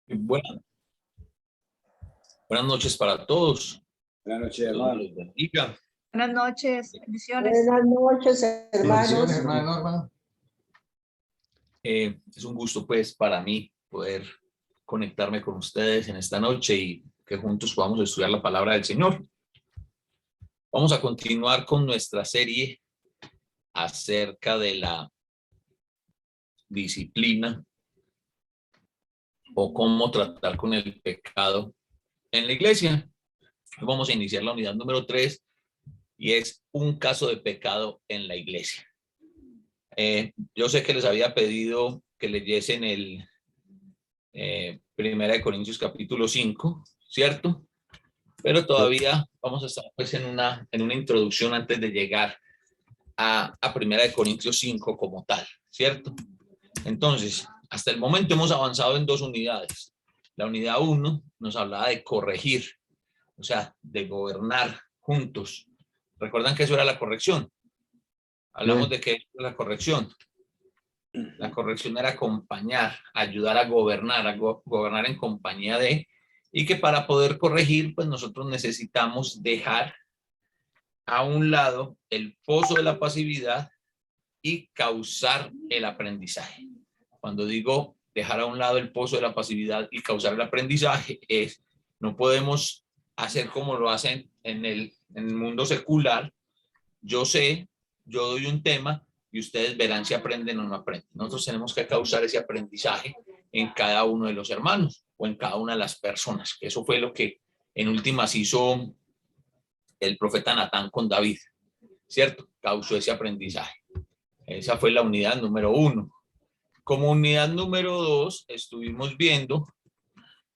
Buenas, buenas noches para todos. Buenas noches, Dios hermano. los bendiga. Buenas noches, bendiciones. Buenas noches, hermanos. Bendiciones, hermano. Es un gusto pues para mí poder conectarme con ustedes en esta noche y que juntos podamos estudiar la palabra del Señor. Vamos a continuar con nuestra serie acerca de la disciplina o cómo tratar con el pecado en la iglesia. Vamos a iniciar la unidad número 3 y es un caso de pecado en la iglesia. Yo sé que les había pedido que leyesen el Primera de Corintios capítulo 5, ¿cierto? Pero todavía vamos a estar pues en una introducción antes de llegar a Primera de Corintios 5 como tal, ¿cierto? Entonces, hasta el momento hemos avanzado en 2 unidades. La unidad 1 nos hablaba de corregir, o sea, de gobernar juntos. ¿Recuerdan que eso era la corrección? Hablamos de que la corrección. La corrección era acompañar, ayudar a gobernar en compañía de, y que para poder corregir, pues nosotros necesitamos dejar a un lado el pozo de la pasividad y causar el aprendizaje. Cuando digo dejar a un lado el pozo de la pasividad y causar el aprendizaje, no podemos hacer como lo hacen en el mundo secular. Yo sé, yo doy un tema y ustedes verán si aprenden o no aprenden. Nosotros tenemos que causar ese aprendizaje en cada uno de los hermanos o en cada una de las personas. Eso fue lo que en últimas hizo el profeta Natán con David, ¿cierto? Causó ese aprendizaje. Esa fue la unidad número 1. Como unidad número 2, estuvimos viendo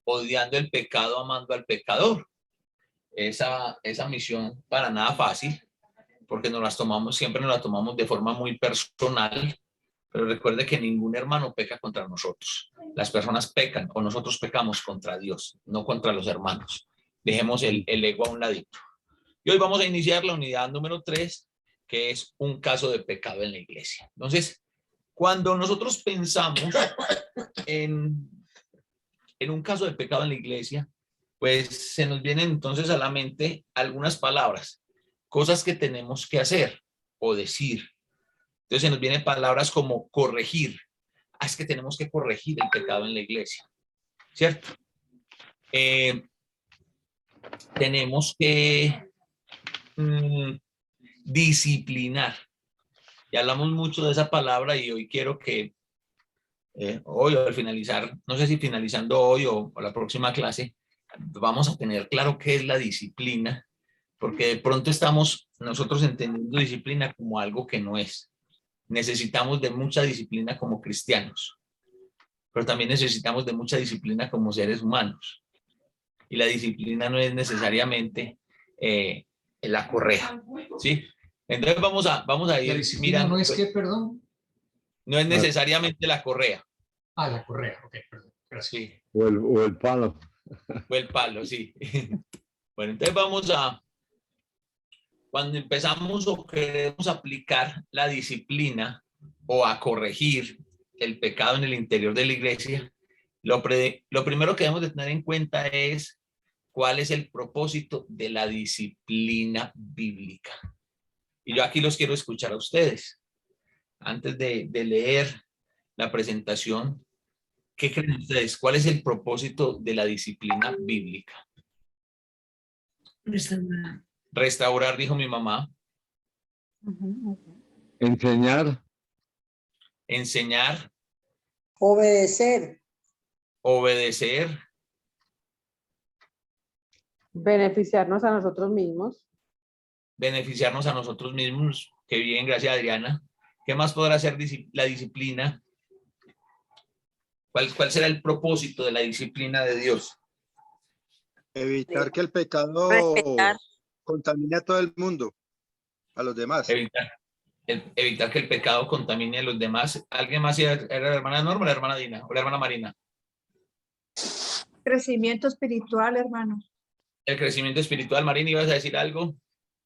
odiando el pecado, amando al pecador. Esa misión para nada fácil, porque siempre nos la tomamos de forma muy personal, pero recuerde que ningún hermano peca contra nosotros. Las personas pecan o nosotros pecamos contra Dios, no contra los hermanos. Dejemos el ego a un ladito. Y hoy vamos a iniciar la unidad número 3, que es un caso de pecado en la iglesia. Entonces, cuando nosotros pensamos en un caso de pecado en la iglesia, pues se nos vienen entonces a la mente algunas palabras, cosas que tenemos que hacer o decir. Entonces se nos vienen palabras como corregir. Es que tenemos que corregir el pecado en la iglesia, ¿cierto? Tenemos que disciplinar. Y hablamos mucho de esa palabra y hoy quiero que hoy o al finalizar, no sé si finalizando hoy o la próxima clase, vamos a tener claro qué es la disciplina, porque de pronto estamos nosotros entendiendo disciplina como algo que no es. Necesitamos de mucha disciplina como cristianos, pero también necesitamos de mucha disciplina como seres humanos. Y la disciplina no es necesariamente la correa, ¿sí? Entonces vamos a ir. La disciplina mirando, no es que, perdón. no es necesariamente la correa. Ah, la correa, ok, perdón. Gracias. Sí. O el palo. O el palo, sí. Bueno, entonces cuando empezamos o queremos aplicar la disciplina o a corregir el pecado en el interior de la iglesia, lo primero que debemos de tener en cuenta es cuál es el propósito de la disciplina bíblica. Y yo aquí los quiero escuchar a ustedes. Antes de leer la presentación, ¿qué creen ustedes? ¿Cuál es el propósito de la disciplina bíblica? Restaurar, dijo mi mamá. Enseñar. Enseñar. Obedecer. Obedecer. Beneficiarnos a nosotros mismos. Beneficiarnos a nosotros mismos. Qué bien, gracias Adriana. ¿Qué más podrá hacer la disciplina? ¿Cuál será el propósito de la disciplina de Dios? Evitar que el pecado contamine a todo el mundo, a los demás. Evitar que el pecado contamine a los demás. ¿Alguien más era la hermana Norma, la hermana Dina o la hermana Marina? Crecimiento espiritual, hermano. El crecimiento espiritual. Marina, ¿ibas a decir algo?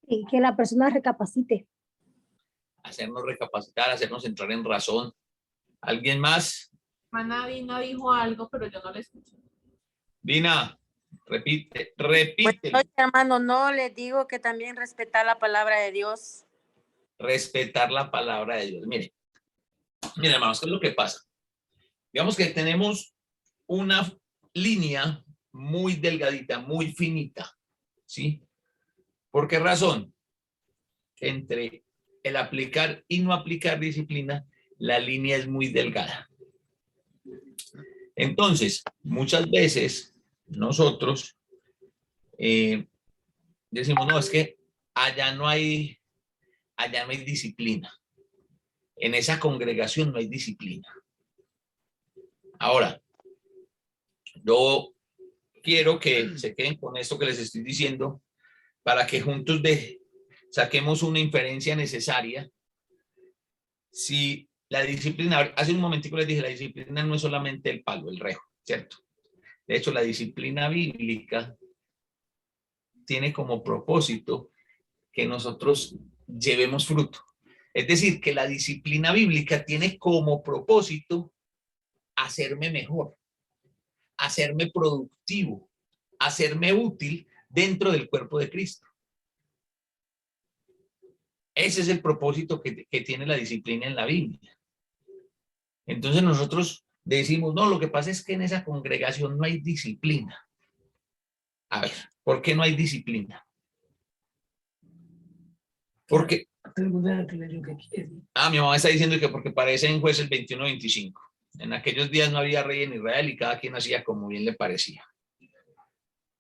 Y que la persona recapacite. Hacernos recapacitar, hacernos entrar en razón. ¿Alguien más? Hermana Dina dijo algo, pero yo no la escuché. Dina, repite. Buenas noches, hermano. No, les digo que también respetar la palabra de Dios. Respetar la palabra de Dios. Miren, hermanos, ¿qué es lo que pasa? Digamos que tenemos una línea muy delgadita, muy finita, ¿sí? ¿Por qué razón? Entre el aplicar y no aplicar disciplina, la línea es muy delgada. Entonces, muchas veces nosotros decimos, no, es que allá no hay disciplina. En esa congregación no hay disciplina. Ahora, yo quiero que se queden con esto que les estoy diciendo para que juntos saquemos una inferencia necesaria. Si la disciplina, hace un momentico les dije, la disciplina no es solamente el palo, el rejo, ¿cierto? De hecho, la disciplina bíblica tiene como propósito que nosotros llevemos fruto. Es decir, que la disciplina bíblica tiene como propósito hacerme mejor, hacerme productivo, hacerme útil dentro del cuerpo de Cristo. Ese es el propósito que tiene la disciplina en la Biblia. Entonces nosotros decimos, no, lo que pasa es que en esa congregación no hay disciplina. A ver, ¿por qué no hay disciplina? Porque... mi mamá está diciendo que porque parece en Jueces 21-25. En aquellos días no había rey en Israel y cada quien hacía como bien le parecía.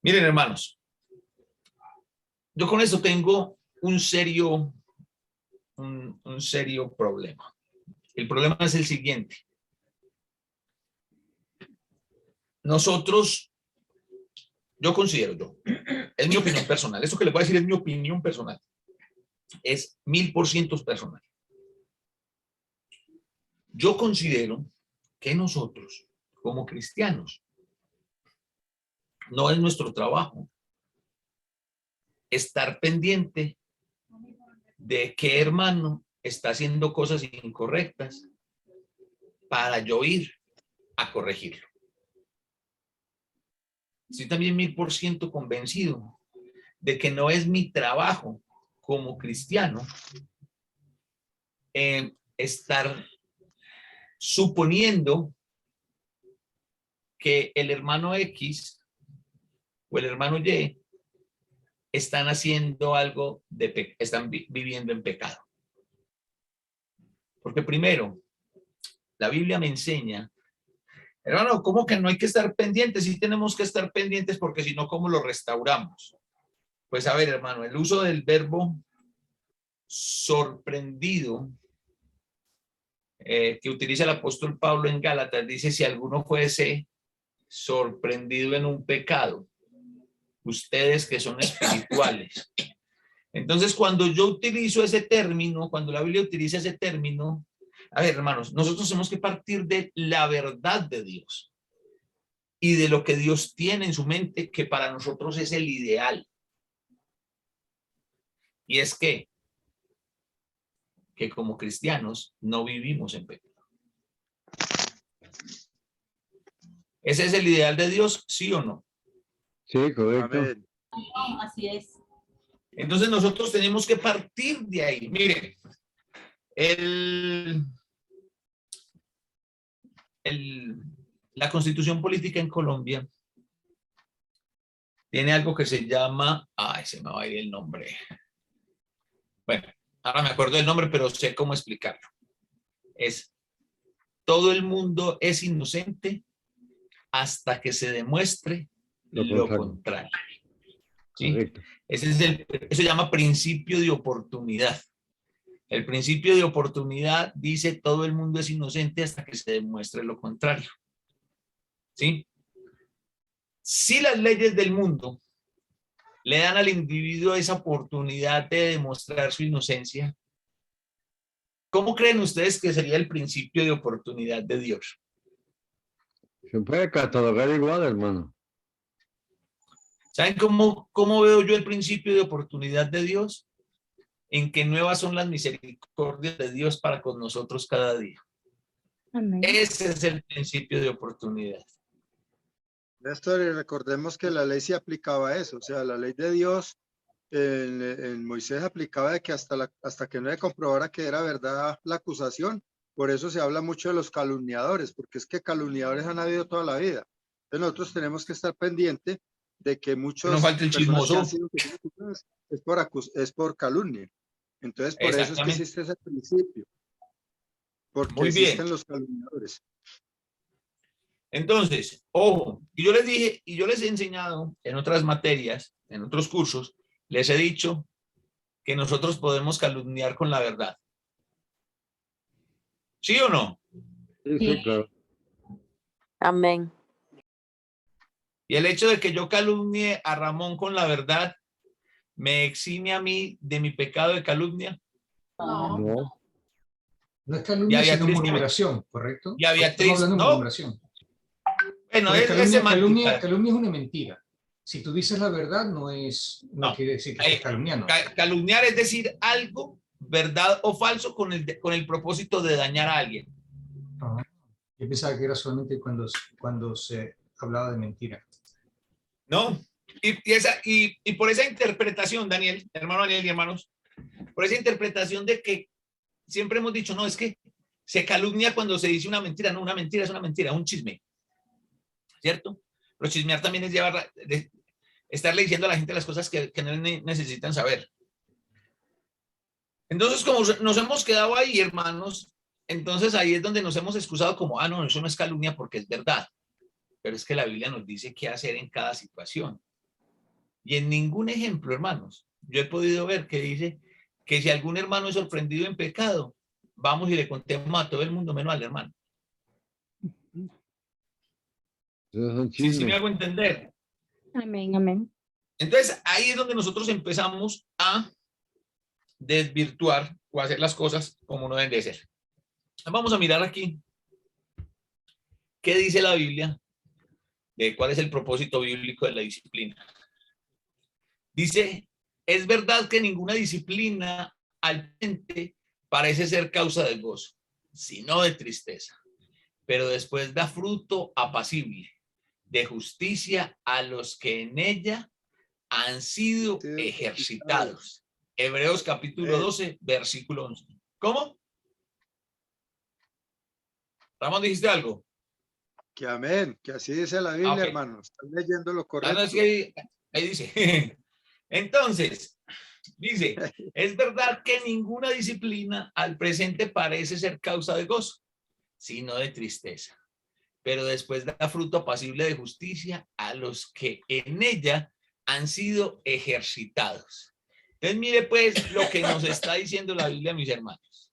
Miren, hermanos, yo con esto tengo un serio problema. El problema es el siguiente. Nosotros, yo considero, es mi opinión personal, esto que les voy a decir es mi opinión personal, es 1000% personal. Yo considero que nosotros, como cristianos, no es nuestro trabajo estar pendiente de qué hermano está haciendo cosas incorrectas para yo ir a corregirlo. Estoy también 1000% convencido de que no es mi trabajo como cristiano estar suponiendo que el hermano X o el hermano Y están haciendo algo están viviendo en pecado. Porque primero, la Biblia me enseña, hermano, ¿cómo que no hay que estar pendientes? Sí tenemos que estar pendientes porque si no, ¿cómo lo restauramos? Pues a ver, hermano, el uso del verbo sorprendido que utiliza el apóstol Pablo en Gálatas, dice, si alguno fuese sorprendido en un pecado, ustedes que son espirituales. Entonces, cuando yo utilizo ese término, cuando la Biblia utiliza ese término, a ver, hermanos, nosotros tenemos que partir de la verdad de Dios y de lo que Dios tiene en su mente, que para nosotros es el ideal. Y es que como cristianos no vivimos en pecado. ¿Ese es el ideal de Dios, sí o no? Sí, correcto. Amén. Así es. Entonces nosotros tenemos que partir de ahí. Miren, la Constitución política en Colombia tiene algo que se llama, se me va a ir el nombre. Bueno, ahora me acuerdo del nombre, pero sé cómo explicarlo. Es, todo el mundo es inocente hasta que se demuestre lo contrario. ¿Sí? Eso se llama principio de oportunidad. El principio de oportunidad dice todo el mundo es inocente hasta que se demuestre lo contrario. ¿Sí? Si las leyes del mundo le dan al individuo esa oportunidad de demostrar su inocencia, ¿cómo creen ustedes que sería el principio de oportunidad de Dios? Se puede catalogar igual, hermano. ¿Saben cómo veo yo el principio de oportunidad de Dios? En que nuevas son las misericordias de Dios para con nosotros cada día. Amén. Ese es el principio de oportunidad. Néstor, y recordemos que la ley sí aplicaba eso, o sea, la ley de Dios en Moisés aplicaba de que hasta que no se comprobara que era verdad la acusación. Por eso se habla mucho de los calumniadores, porque es que calumniadores han habido toda la vida. Entonces nosotros tenemos que estar pendientes de que muchos No falta el personas que han chismoso. sido acusadas es por calumnia. Entonces por eso es que Exactamente. existe ese principio, porque Muy bien. existen los calumniadores. Entonces, ojo, y yo les dije, y yo les he enseñado en otras materias, en otros cursos, les he dicho que nosotros podemos calumniar con la verdad. ¿Sí o no? Sí, sí, claro. Amén. Y el hecho de que yo calumnie a Ramón con la verdad, ¿me exime a mí de mi pecado de calumnia? No. No es calumnia, Y a sino Beatriz, murmuración, ¿correcto? y a Beatriz, Estamos hablando de no. murmuración. Bueno, Porque es calumnia semántica. es una mentira. Si tú dices la verdad, no No. quiere decir que estás calumniando. Calumniar es decir algo, verdad o falso, con el propósito de dañar a alguien. Ajá. Yo pensaba que era solamente cuando se hablaba de mentira. ¿No? Y por esa interpretación, Daniel, hermano Daniel y hermanos, por esa interpretación de que siempre hemos dicho, no, es que se calumnia cuando se dice una mentira. No, una mentira es una mentira, un chisme. ¿Cierto? Pero chismear también es estarle diciendo a la gente las cosas que no necesitan saber. Entonces, como nos hemos quedado ahí, hermanos, entonces ahí es donde nos hemos excusado como, no, eso no es calumnia porque es verdad. Pero es que la Biblia nos dice qué hacer en cada situación. Y en ningún ejemplo, hermanos, yo he podido ver que dice que si algún hermano es sorprendido en pecado, vamos y le contemos a todo el mundo menos al hermano. Esos son Sí me chismes. hago entender. Amén, amén. Entonces, ahí es donde nosotros empezamos a desvirtuar o hacer las cosas como no deben de ser. Vamos a mirar aquí qué dice la Biblia de cuál es el propósito bíblico de la disciplina. Dice, es verdad que ninguna disciplina al presente parece ser causa de gozo, sino de tristeza, pero después da fruto apacible de justicia a los que en ella han sido ejercitados. Hebreos capítulo 12, versículo 11. ¿Cómo? Ramón, ¿dijiste algo? Que amén, que así dice la Biblia, Okay. Hermano. Están leyendo lo correcto. No, es que ahí dice. Entonces, dice, es verdad que ninguna disciplina al presente parece ser causa de gozo, sino de tristeza, pero después da fruto apacible de justicia a los que en ella han sido ejercitados. Entonces, mire pues lo que nos está diciendo la Biblia, mis hermanos.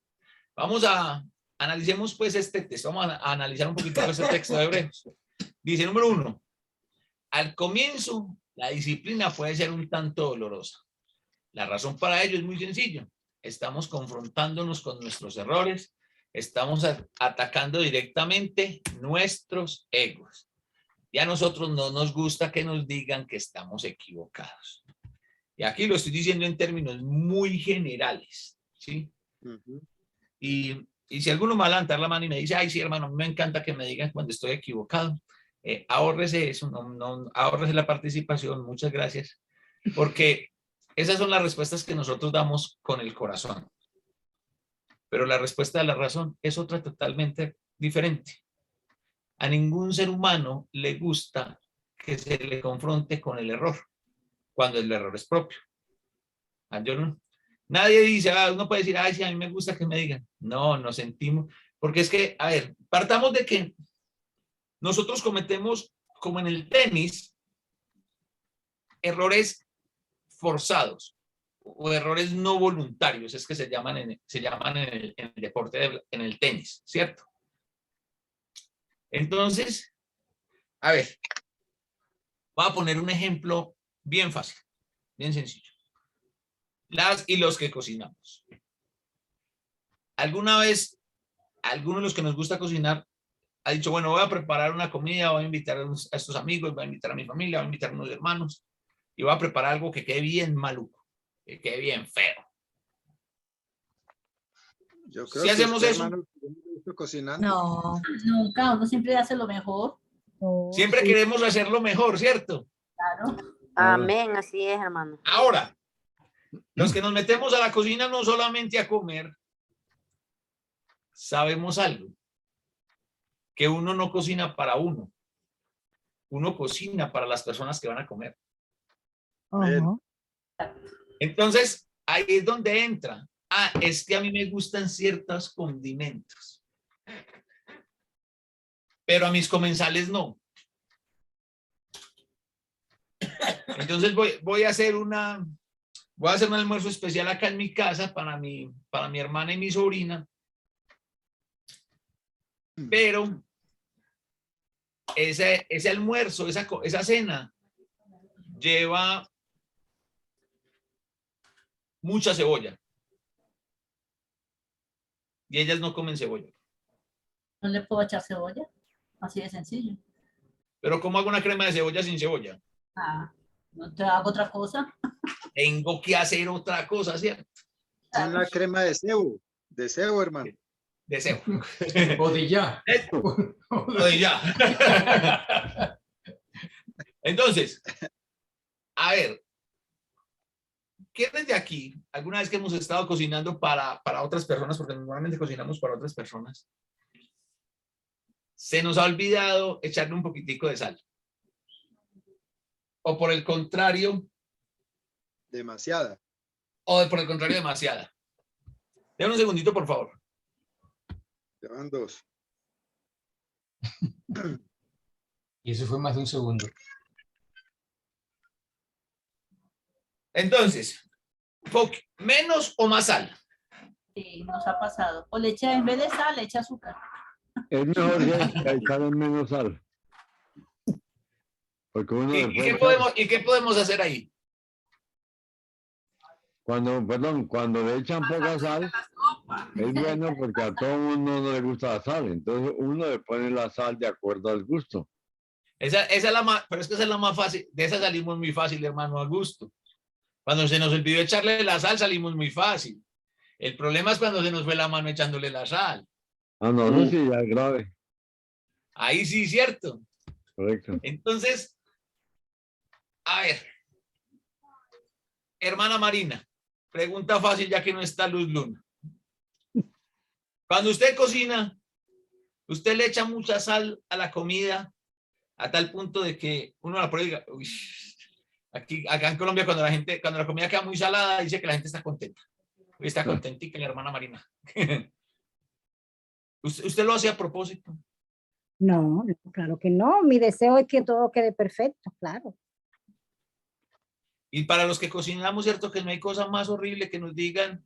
Vamos a analicemos pues este texto, vamos a analizar un poquito este texto de Hebreos. Dice, número 1, al comienzo la disciplina puede ser un tanto dolorosa. La razón para ello es muy sencillo. Estamos confrontándonos con nuestros errores, estamos atacando directamente nuestros egos. Y a nosotros no nos gusta que nos digan que estamos equivocados. Y aquí lo estoy diciendo en términos muy generales, ¿sí? Y si alguno me va a levantar la mano y me dice, ay, sí, hermano, me encanta que me digan cuando estoy equivocado, ahórrese eso, ahórrese la participación, muchas gracias, porque esas son las respuestas que nosotros damos con el corazón. Pero la respuesta de la razón es otra totalmente diferente. A ningún ser humano le gusta que se le confronte con el error, cuando el error es propio. Yo no. Nadie dice, uno puede decir, ay, sí, a mí me gusta que me digan. No, nos sentimos, porque es que, a ver, partamos de que nosotros cometemos, como en el tenis, errores forzados o errores no voluntarios, es que se llaman en el deporte, en el tenis, ¿cierto? Entonces, a ver, voy a poner un ejemplo bien fácil, bien sencillo. Las y los que cocinamos. ¿Alguna vez alguno de los que nos gusta cocinar ha dicho, bueno, voy a preparar una comida, voy a invitar a estos amigos, voy a invitar a mi familia, voy a invitar a unos hermanos y voy a preparar algo que quede bien maluco, que quede bien feo? Yo creo ¿Sí que hacemos usted, eso? hermano, cocinando. No, nunca, uno siempre hace lo mejor. Oh, Siempre sí. queremos hacerlo mejor, ¿cierto? Amén, así es, hermano. Ahora, los que nos metemos a la cocina no solamente a comer, sabemos algo, que uno no cocina para uno, uno cocina para las personas que van a comer. Ajá. Entonces, ahí es donde entra. Ah, es que a mí me gustan ciertos condimentos, pero a mis comensales no. Entonces voy a hacer un almuerzo especial acá en mi casa para mi hermana y mi sobrina. Pero ese almuerzo, esa cena, lleva mucha cebolla. Y ellas no comen cebolla. No le puedo echar cebolla. Así de sencillo. Pero ¿cómo hago una crema de cebolla sin cebolla? Ah, no te hago otra cosa. Tengo que hacer otra cosa, ¿cierto? Una crema de cebo, hermano. De cebo. O de ya. O de ya. Entonces, a ver, ¿quiénes de aquí, alguna vez que hemos estado cocinando para otras personas, porque normalmente cocinamos para otras personas, se nos ha olvidado echarle un poquitico de sal? O por el contrario, Demasiada. por el contrario, demasiada. Dame un segundito, por favor. Llevan 2. Y eso fue más de un segundo. Entonces, ¿menos o más sal? Sí, nos ha pasado. O le echa, en vez de sal, le echa azúcar. Es mejor que echar menos sal. Porque uno ¿Y qué podemos hacer ahí? cuando le echan poca sal, es bueno porque a todo mundo no le gusta la sal. Entonces uno le pone la sal de acuerdo al gusto. Esa es la más, pero es que esa es la más fácil. De esa salimos muy fácil, hermano, a gusto. Cuando se nos olvidó echarle la sal, salimos muy fácil. El problema es cuando se nos fue la mano echándole la sal. Ah, no, eso sí ya es grave. Ahí sí, cierto. Correcto. Entonces, a ver, hermana Marina, pregunta fácil ya que no está Luz Luna. Cuando usted cocina, ¿usted le echa mucha sal a la comida a tal punto de que uno la prueba y diga, uy, acá en Colombia cuando la comida queda muy salada, dice que la gente está contenta? Está contentica la hermana Marina. ¿Usted lo hace a propósito? No, no, claro que no. Mi deseo es que todo quede perfecto, claro. Y para los que cocinamos, cierto que no hay cosa más horrible que nos digan,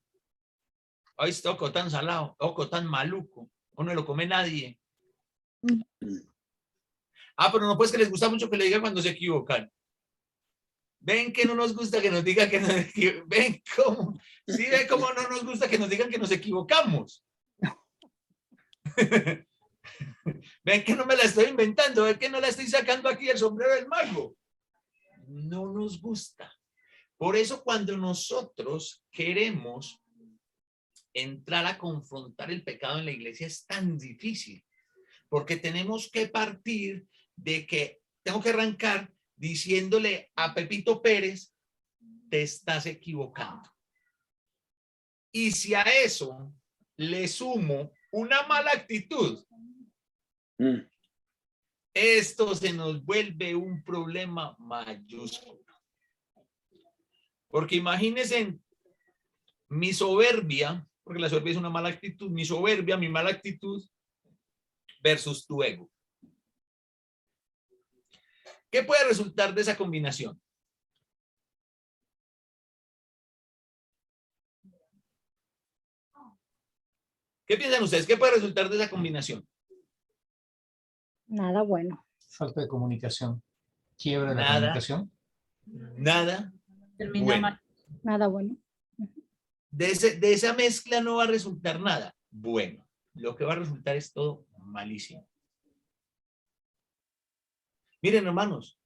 ay, este oco tan salado, oco tan maluco, o no lo come nadie. Ah, pero no pues que les gusta mucho que le digan cuando se equivocan. Ven que no nos gusta que nos digan que nos equivocamos. Ven cómo, sí, ven cómo no nos gusta que nos digan que nos equivocamos. Ven que no me la estoy inventando, ven que no la estoy sacando aquí del sombrero del mago. No nos gusta. Por eso cuando nosotros queremos entrar a confrontar el pecado en la iglesia es tan difícil, porque tenemos que partir de que tengo que arrancar diciéndole a Pepito Pérez, te estás equivocando. Y si a eso le sumo una mala actitud, esto se nos vuelve un problema mayúsculo. Porque imagínense mi soberbia, porque la soberbia es una mala actitud, mi soberbia, mi mala actitud versus tu ego. ¿Qué puede resultar de esa combinación? ¿Qué piensan ustedes? ¿Qué puede resultar de esa combinación? Nada bueno. Falta de comunicación. Quiebra de la Nada. comunicación. Nada. Termina Bueno. mal. Nada bueno. De esa mezcla no va a resultar nada bueno. Lo que va a resultar es todo malísimo. Miren, hermanos,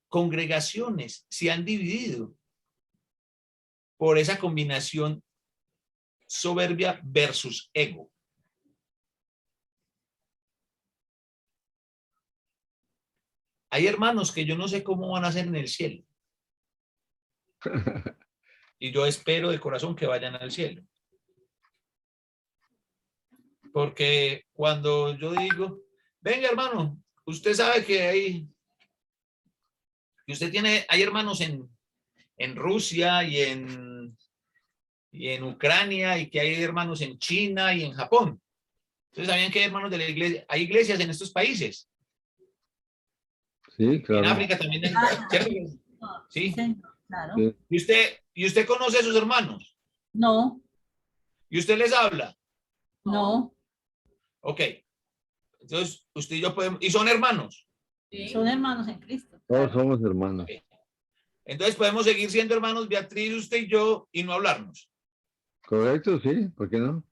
congregaciones se han dividido por esa combinación soberbia versus ego. hay hermanos que yo no sé cómo van a ser en el cielo. Y yo espero de corazón que vayan al cielo. Porque cuando yo digo, venga hermano, usted sabe que hay, que usted tiene, hay hermanos en Rusia y en Ucrania y que hay hermanos en China y en Japón. Ustedes sabían que hay hermanos de la iglesia, hay iglesias en estos países. Sí, claro. En África también hay, ¿cierto? Sí. Claro. Sí. ¿Y usted conoce a sus hermanos? No, ¿Y usted les habla? no. Ok. Entonces, usted y yo podemos, y son hermanos. Son hermanos en Cristo. Todos somos hermanos. Ok. Entonces podemos seguir siendo hermanos, Beatriz, usted y yo, y no hablarnos. Correcto, sí, ¿por qué no?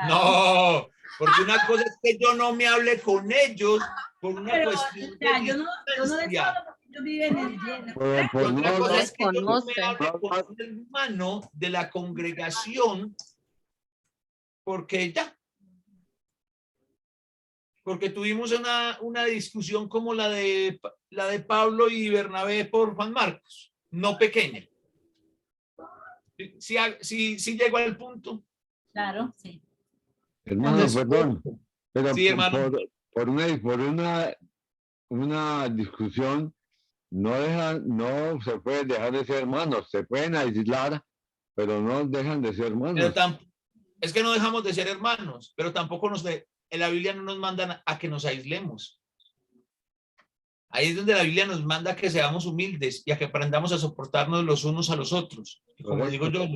No, porque una cosa es que yo no me hable con ellos por una Pero, cuestión o sea, de yo no les distancia. hablo porque ellos viven en el cielo. Por Otra no cosa hablar- es que yo no me conoce. hable con un hermano de la congregación porque ya. Porque tuvimos una discusión como la de Pablo y Bernabé por Juan Marcos, no pequeña. Sí llegó al punto. Claro, sí. Hermano, Entonces, perdón, pero sí, hermano. por una discusión no se puede dejar de ser hermanos, se pueden aislar, pero no dejan de ser hermanos. Es que no dejamos de ser hermanos, pero tampoco en la Biblia no nos mandan a que nos aislemos. Ahí es donde la Biblia nos manda a que seamos humildes y a que aprendamos a soportarnos los unos a los otros. Y como digo yo,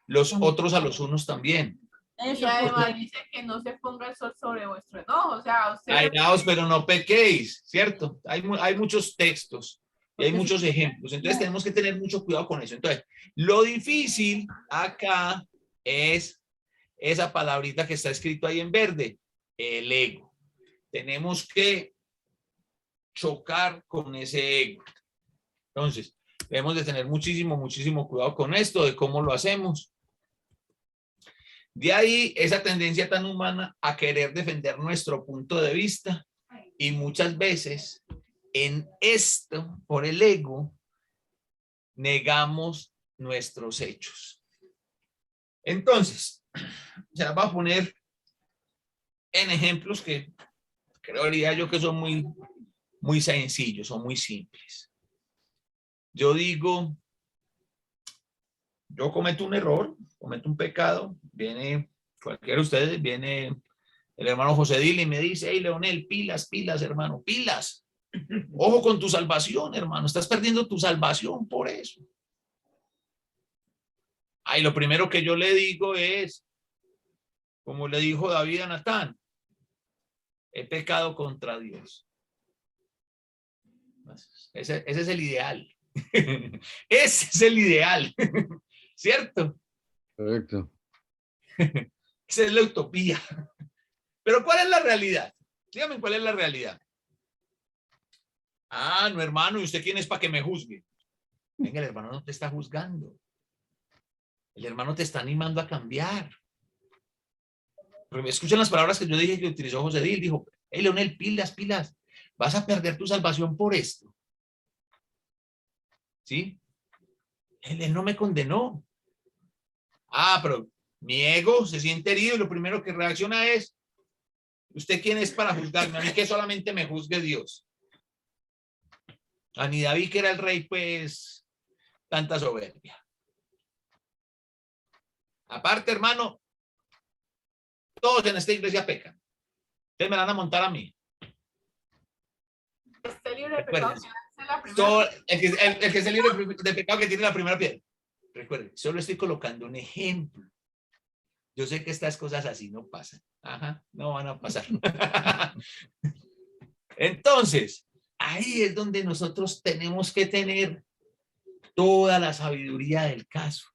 los otros a los unos también. Eso, Y además porque- dice que no se ponga el sol sobre vuestro enojo. O sea, ustedes Airaos, pero no pequéis, ¿cierto? Hay muchos textos y hay muchos ejemplos. Entonces tenemos que tener mucho cuidado con eso. Entonces, lo difícil acá es esa palabrita que está escrito ahí en verde, el ego. Tenemos que chocar con ese ego. Entonces, debemos de tener muchísimo cuidado con esto, de cómo lo hacemos. De ahí esa tendencia tan humana a querer defender nuestro punto de vista y muchas veces en esto, por el ego, negamos nuestros hechos. Entonces, se las voy a poner en ejemplos que creería yo que son muy sencillos, son muy simples. Yo digo, yo cometo un error, cometo un pecado, viene cualquiera de ustedes, viene el hermano José Dil y me dice, hey Leonel, pilas, hermano, pilas. Ojo con tu salvación, hermano, estás perdiendo tu salvación por eso. Ay, lo primero que yo le digo es, como le dijo David a Natán, he pecado contra Dios. Ese es el ideal. Ese es el ideal. ¿Cierto? Correcto. Esa es la utopía. Pero ¿cuál es la realidad? Dígame cuál es la realidad. Ah, no, hermano, ¿y usted quién es para que me juzgue? Venga, el hermano no te está juzgando. El hermano te está animando a cambiar. Escuchen las palabras que yo dije que utilizó José Dil. Dijo, hey, Leonel, pilas. Vas a perder tu salvación por esto. ¿Sí? Él no me condenó. Ah, pero mi ego se siente herido y lo primero que reacciona es, ¿usted quién es para juzgarme? A mí que solamente me juzgue Dios. A ni David, que era el rey, pues, tanta soberbia. Aparte, hermano, todos en esta iglesia pecan. Ustedes me van a montar a mí. esté libre de pecado, Recuerden, que lance la primera. todo, el que esté libre de pecado que tiene la primera piedra. Recuerden, solo estoy colocando un ejemplo. Yo sé que estas cosas así no pasan. Ajá, no van a pasar. Entonces, ahí es donde nosotros tenemos que tener toda la sabiduría del caso.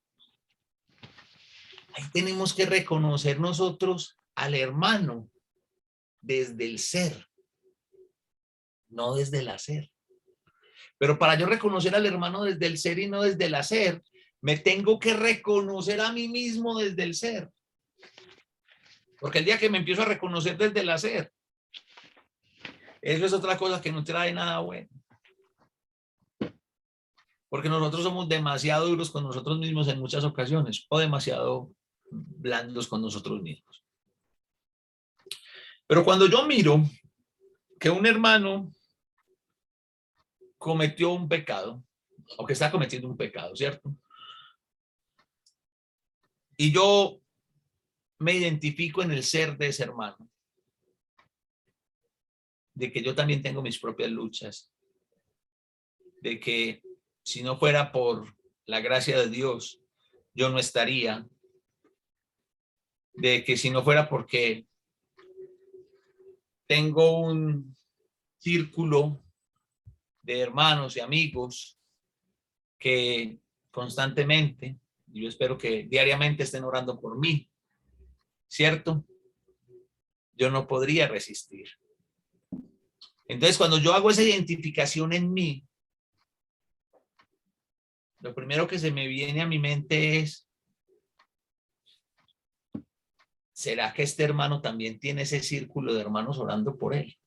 Ahí tenemos que reconocer nosotros al hermano desde el ser, no desde el hacer. Pero para yo reconocer al hermano desde el ser y no desde el hacer, me tengo que reconocer a mí mismo desde el ser. Porque el día que me empiezo a reconocer desde el hacer, eso es otra cosa que no trae nada bueno. Porque nosotros somos demasiado duros con nosotros mismos en muchas ocasiones o demasiado blandos con nosotros mismos. Pero cuando yo miro que un hermano cometió un pecado o que está cometiendo un pecado, ¿cierto? Y yo me identifico en el ser de ese hermano, de que yo también tengo mis propias luchas, de que si no fuera por la gracia de Dios, yo no estaría, de que si no fuera porque tengo un círculo de hermanos y amigos que constantemente, y yo espero que diariamente estén orando por mí, ¿cierto? Yo no podría resistir. Entonces, cuando yo hago esa identificación en mí, lo primero que se me viene a mi mente es, ¿será que este hermano también tiene ese círculo de hermanos orando por él?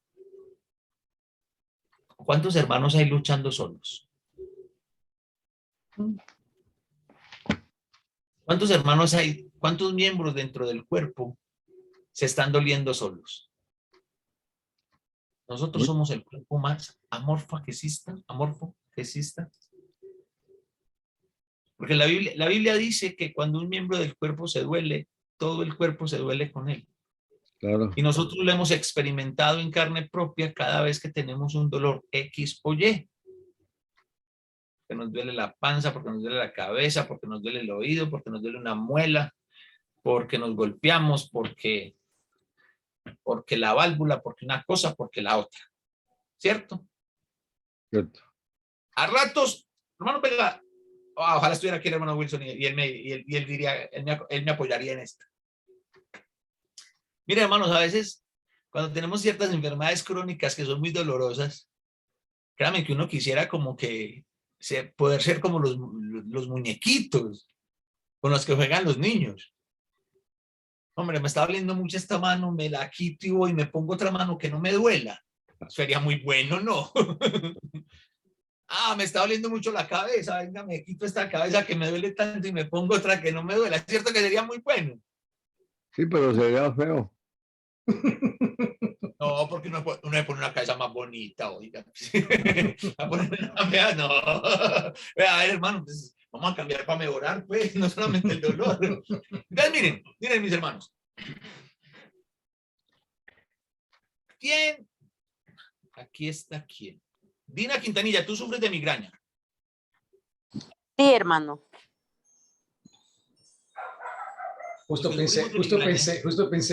¿Cuántos hermanos hay luchando solos? ¿Cuántos hermanos hay? ¿Cuántos miembros dentro del cuerpo se están doliendo solos? Nosotros somos el cuerpo más amorfo que exista. Porque la Biblia dice que cuando un miembro del cuerpo se duele, todo el cuerpo se duele con él. Claro. Y nosotros lo hemos experimentado en carne propia cada vez que tenemos un dolor X o Y. Que nos duele la panza, porque nos duele la cabeza, porque nos duele el oído, porque nos duele una muela, porque nos golpeamos, porque la válvula, porque una cosa, porque la otra. ¿Cierto? Cierto. A ratos, hermano, venga, ojalá estuviera aquí el hermano Wilson y él diría, él me apoyaría en esto. Mire, hermanos, a veces cuando tenemos ciertas enfermedades crónicas que son muy dolorosas, créanme que uno quisiera como que poder ser como los muñequitos con los que juegan los niños. Hombre, me está doliendo mucho esta mano, me la quito y voy y me pongo otra mano que no me duela. Sería muy bueno, ¿no? Me está doliendo mucho la cabeza, venga, me quito esta cabeza que me duele tanto y me pongo otra que no me duela. Es cierto que sería muy bueno. Sí, pero sería feo. No, porque uno le pone una cabeza más bonita, oiga. No. A ver, hermano, pues, vamos a cambiar para mejorar, pues, no solamente el dolor. Entonces, miren, mis hermanos. ¿Quién? Aquí está quién. Dina Quintanilla, ¿tú sufres de migraña? Sí, hermano. Justo pensé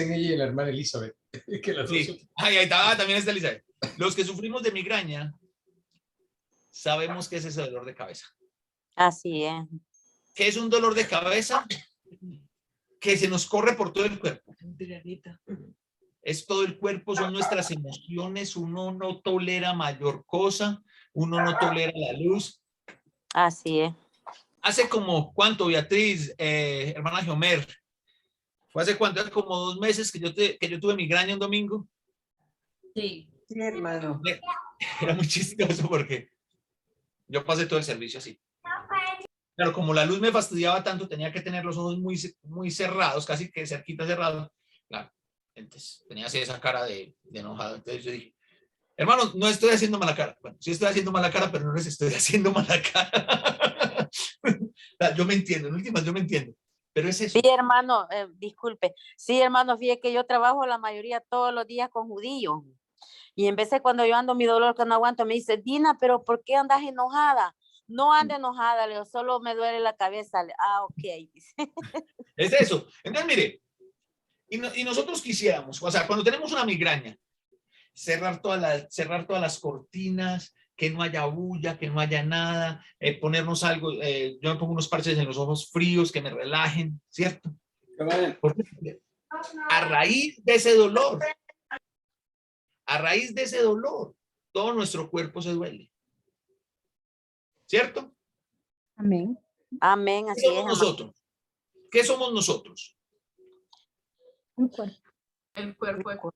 en ella y en la hermana Elizabeth. Que las dos Sí. Ahí está, también está Elizabeth. Los que sufrimos de migraña sabemos que es ese dolor de cabeza. Así es. ¿Qué es un dolor de cabeza? Que se nos corre por todo el cuerpo. Es todo el cuerpo, son nuestras emociones, uno no tolera mayor cosa, uno no tolera la luz. Así es. Hace como, ¿cuánto, Beatriz, hermana Geomer? ¿Fue hace cuánto? Hace como 2 meses que yo tuve migraña un domingo. Sí. Sí, hermano. Era muy chistoso porque yo pasé todo el servicio así. Pero como la luz me fastidiaba tanto, tenía que tener los ojos muy cerrados, casi que cerquita cerrados. Claro. Entonces tenía así esa cara de enojado. Entonces yo dije, hermano, no estoy haciendo mala cara. Bueno, sí estoy haciendo mala cara, pero no les estoy haciendo mala cara. Yo me entiendo, en últimas yo me entiendo. Pero es eso. Sí, hermano, disculpe. Sí, hermano, fíjate que yo trabajo la mayoría todos los días con judíos. Y en vez de cuando yo ando mi dolor que no aguanto, me dice, Dina, pero ¿por qué andas enojada? No ando enojada, Leo, solo me duele la cabeza. Ok. Es eso. Entonces, mire, y nosotros quisiéramos, o sea, cuando tenemos una migraña, cerrar todas las cortinas, que no haya bulla, que no haya nada, ponernos algo, yo me pongo unos parches en los ojos fríos que me relajen, ¿cierto? Porque a raíz de ese dolor, todo nuestro cuerpo se duele. ¿Cierto? Amén. Amén, así ¿Qué somos es. nosotros? ¿Qué somos nosotros? Un cuerpo. El cuerpo de Cristo.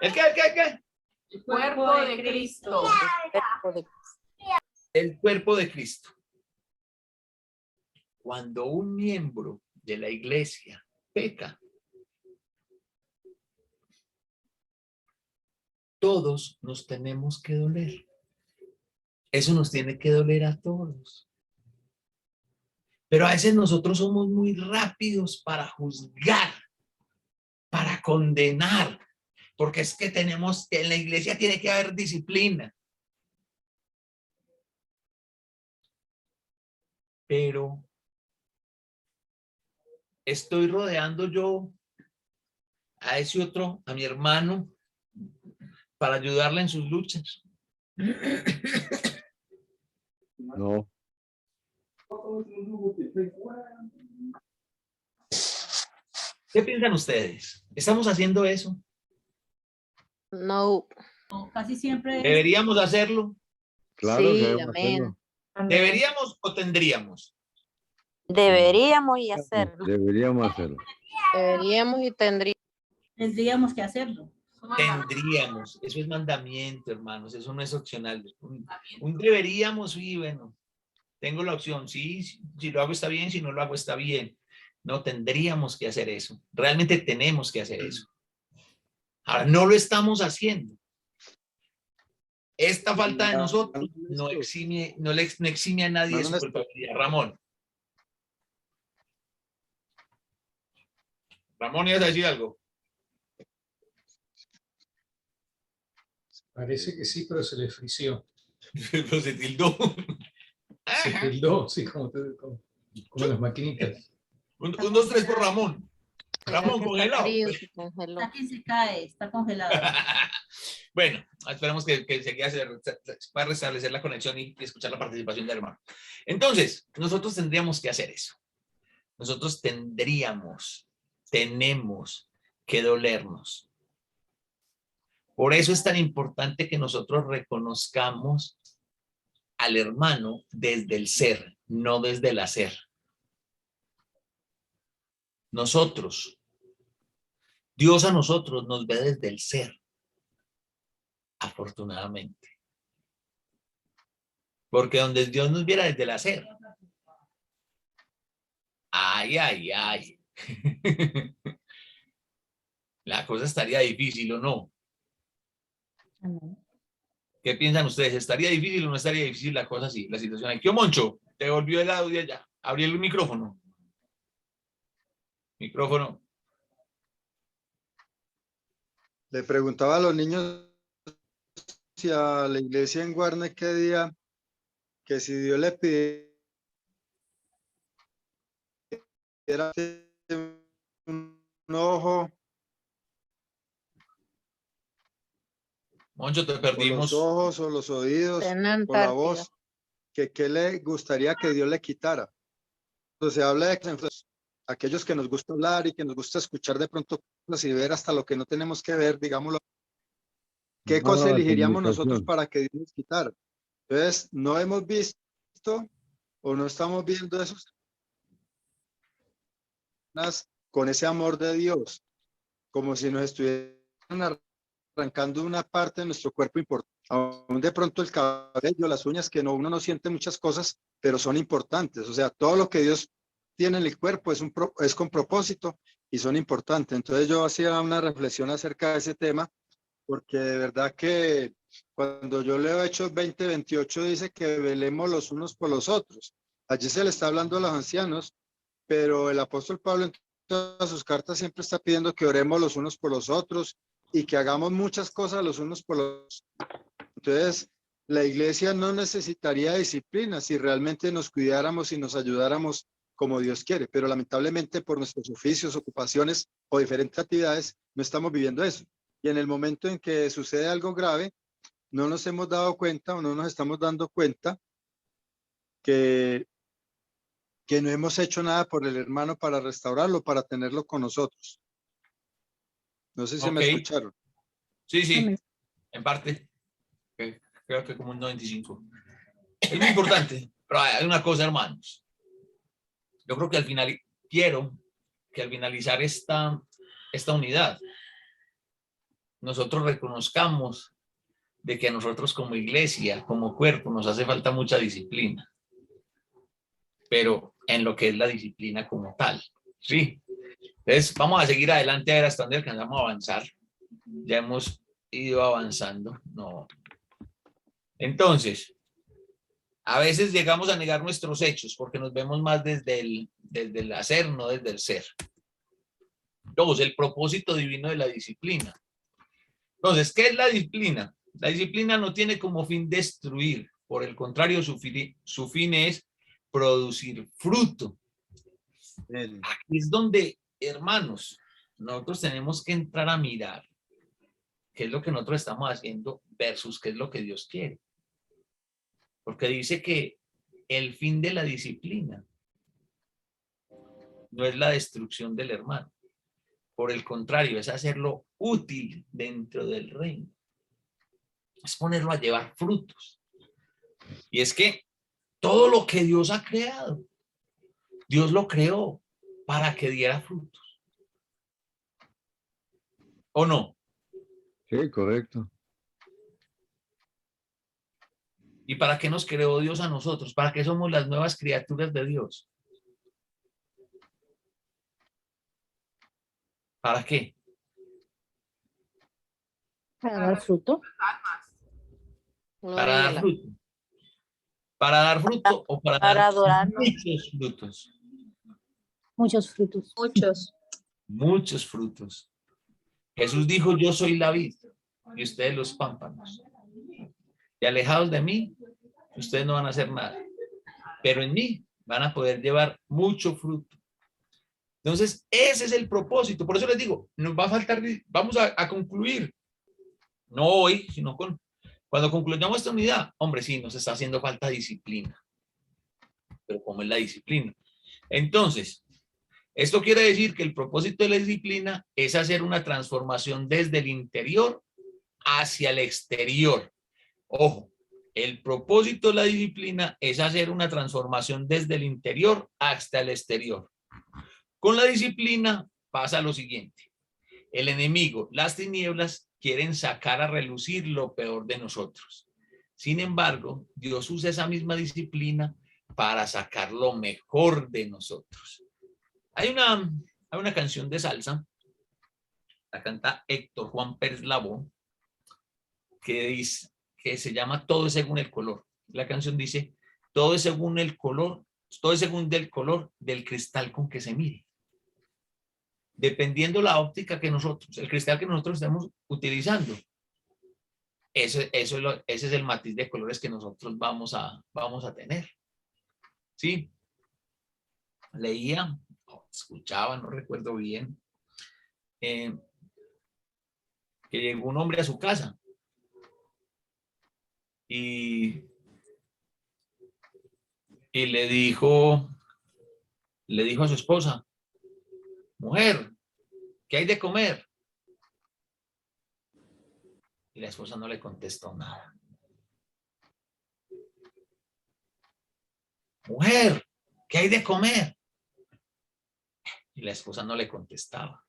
¿El qué? El cuerpo de Cristo. El cuerpo de Cristo. Cuando un miembro de la iglesia peca, todos nos tenemos que doler. Eso nos tiene que doler a todos. Pero a veces nosotros somos muy rápidos para juzgar, para condenar, porque es que tenemos, en la iglesia tiene que haber disciplina. Pero estoy rodeando yo a ese otro, a mi hermano, para ayudarle en sus luchas. No. ¿Qué piensan ustedes? ¿Estamos haciendo eso? No. No, casi siempre es ¿Deberíamos hacerlo? Claro que Sí, debemos amén. hacerlo. ¿Deberíamos o tendríamos? Deberíamos y hacerlo. Deberíamos hacerlo. Deberíamos y tendríamos. tendríamos que hacerlo. Tendríamos. Eso es mandamiento, hermanos. Eso no es opcional. Un deberíamos, sí, bueno. Tengo la opción, sí, si lo hago está bien, si no lo hago está bien. No, tendríamos que hacer eso. Realmente tenemos que hacer eso. Ahora, no lo estamos haciendo. Esta falta de nosotros no exime a nadie de su culpabilidad. Ramón. Ramón, ¿ibas a decir algo? Parece que sí, pero se le frició. Pero se tildó. Se tildó, sí, como las maquinitas. Un, dos, tres por Ramón. Ramón, congelado. Está que se cae, está congelado. Bueno, esperamos que pueda restablecer la conexión y escuchar la participación del hermano. Entonces, nosotros tendríamos que hacer eso. Nosotros tenemos que dolernos. Por eso es tan importante que nosotros reconozcamos al hermano desde el ser, no desde el hacer. Nosotros, Dios a nosotros nos ve desde el ser, afortunadamente. Porque donde Dios nos viera desde el hacer, ay, ay, ay. La cosa estaría difícil, ¿o no? ¿Qué piensan ustedes? ¿Estaría difícil o no estaría difícil la cosa así, la situación? Aquí, Moncho, te volvió el audio ya. Abrí el micrófono. Micrófono. Le preguntaba a los niños si a la iglesia en Guarne qué día, que si Dios le pidiera un ojo, Moncho, te o perdimos. los ojos, o los oídos, o la voz, que qué le gustaría que Dios le quitara. Entonces habla de aquellos que nos gusta hablar y que nos gusta escuchar de pronto cosas y ver hasta lo que no tenemos que ver, digámoslo. ¿Qué cosa elegiríamos nosotros para que Dios nos quitara? Entonces, no hemos visto o no estamos viendo esos con ese amor de Dios, como si nos estuvieran arrancando una parte de nuestro cuerpo importante. Aún de pronto el cabello, las uñas, que uno no siente muchas cosas, pero son importantes. O sea, todo lo que Dios tiene en el cuerpo es con propósito y son importantes. Entonces yo hacía una reflexión acerca de ese tema, porque de verdad que cuando yo leo Hechos 20:28 dice que velemos los unos por los otros. Allí se le está hablando a los ancianos, pero el apóstol Pablo en todas sus cartas siempre está pidiendo que oremos los unos por los otros y que hagamos muchas cosas los unos por los otros. Entonces, la iglesia no necesitaría disciplina si realmente nos cuidáramos y nos ayudáramos como Dios quiere, pero lamentablemente por nuestros oficios, ocupaciones o diferentes actividades no estamos viviendo eso. Y en el momento en que sucede algo grave, no nos hemos dado cuenta o no nos estamos dando cuenta que no hemos hecho nada por el hermano para restaurarlo, para tenerlo con nosotros. No sé si me escucharon. Sí, sí, en parte. Creo que como un 95. Es muy importante, pero hay una cosa, hermanos. Yo creo que al final, quiero que al finalizar esta unidad, nosotros reconozcamos de que a nosotros como iglesia, como cuerpo, nos hace falta mucha disciplina. Pero en lo que es la disciplina como tal, ¿sí? Entonces, vamos a seguir adelante a ver hasta dónde alcanzamos a avanzar. Ya hemos ido avanzando. No. Entonces, a veces llegamos a negar nuestros hechos porque nos vemos más desde el hacer, no desde el ser. Dos, el propósito divino de la disciplina. Entonces, ¿qué es la disciplina? La disciplina no tiene como fin destruir. Por el contrario, su fin es producir fruto. Aquí es donde, hermanos, nosotros tenemos que entrar a mirar qué es lo que nosotros estamos haciendo versus qué es lo que Dios quiere. Porque dice que el fin de la disciplina no es la destrucción del hermano. Por el contrario, es hacerlo útil dentro del reino. Es ponerlo a llevar frutos. Y es que todo lo que Dios ha creado, Dios lo creó para que diera frutos. ¿O no? Sí, correcto. ¿Y para qué nos creó Dios a nosotros? ¿Para qué somos las nuevas criaturas de Dios? ¿Para qué? Para dar fruto. Para dar fruto. Para dar fruto o para dar adorarnos. muchos frutos. Muchos frutos. Muchos. Muchos frutos. Jesús dijo, yo soy la vid y ustedes los pámpanos. Y alejados de mí, ustedes no van a hacer nada. Pero en mí van a poder llevar mucho fruto. Entonces, ese es el propósito. Por eso les digo, nos va a faltar, vamos a concluir. No hoy, sino cuando concluyamos esta unidad. Hombre, sí, nos está haciendo falta disciplina. Pero ¿cómo es la disciplina? Entonces, esto quiere decir que el propósito de la disciplina es hacer una transformación desde el interior hacia el exterior. Ojo, el propósito de la disciplina es hacer una transformación desde el interior hasta el exterior. Con la disciplina pasa lo siguiente. El enemigo, las tinieblas, quieren sacar a relucir lo peor de nosotros. Sin embargo, Dios usa esa misma disciplina para sacar lo mejor de nosotros. Hay una canción de salsa, la canta Héctor Juan Pérez Lavoe, que se llama Todo es según el color. La canción dice, todo es según el color, todo es según el color del cristal con que se mire. Dependiendo la óptica que nosotros, el cristal que nosotros estemos utilizando, ese es el matiz de colores que nosotros vamos a tener. ¿Sí? Leía, escuchaba, no recuerdo bien, que llegó un hombre a su casa y le dijo a su esposa, mujer, ¿qué hay de comer? Y la esposa no le contestó nada. Mujer, ¿qué hay de comer? Y la esposa no le contestaba.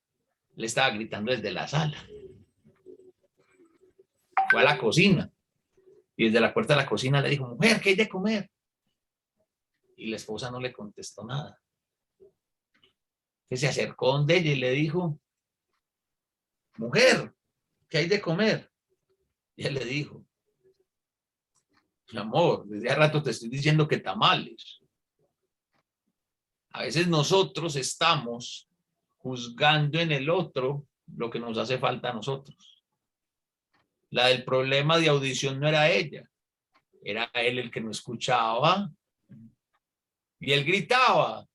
Le estaba gritando desde la sala. Fue a la cocina. Y desde la puerta de la cocina le dijo, mujer, ¿qué hay de comer? Y la esposa no le contestó nada. Que se acercó donde ella y le dijo, mujer, ¿qué hay de comer? Y él le dijo, mi amor, desde hace rato te estoy diciendo que tamales. A veces nosotros estamos juzgando en el otro lo que nos hace falta a nosotros. La del problema de audición no era ella, era él el que no escuchaba. Y él gritaba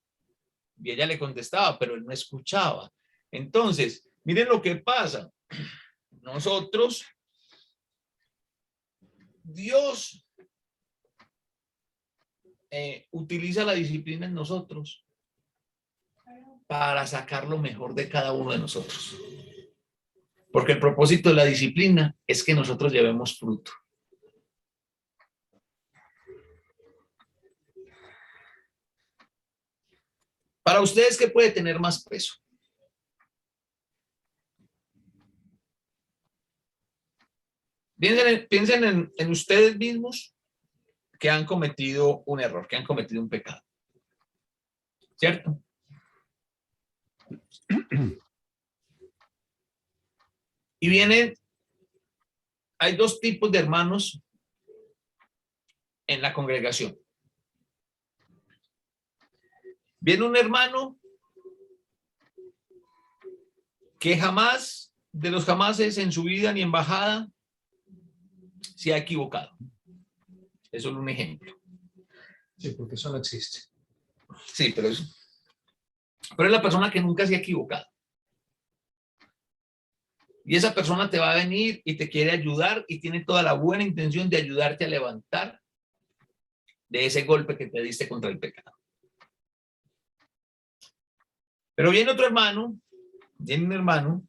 y ella le contestaba, pero él no escuchaba. Entonces, miren lo que pasa. Nosotros, Dios utiliza la disciplina en nosotros para sacar lo mejor de cada uno de nosotros. Porque el propósito de la disciplina es que nosotros llevemos fruto. Para ustedes, ¿qué puede tener más peso? Piensen en ustedes mismos que han cometido un error, que han cometido un pecado. ¿Cierto? Y hay dos tipos de hermanos en la congregación. Viene un hermano que jamás, de los jamases en su vida ni en bajada, se ha equivocado. Es solo un ejemplo. Sí, porque eso no existe. Sí, pero es la persona que nunca se ha equivocado. Y esa persona te va a venir y te quiere ayudar y tiene toda la buena intención de ayudarte a levantar de ese golpe que te diste contra el pecado. Pero viene otro hermano, viene un hermano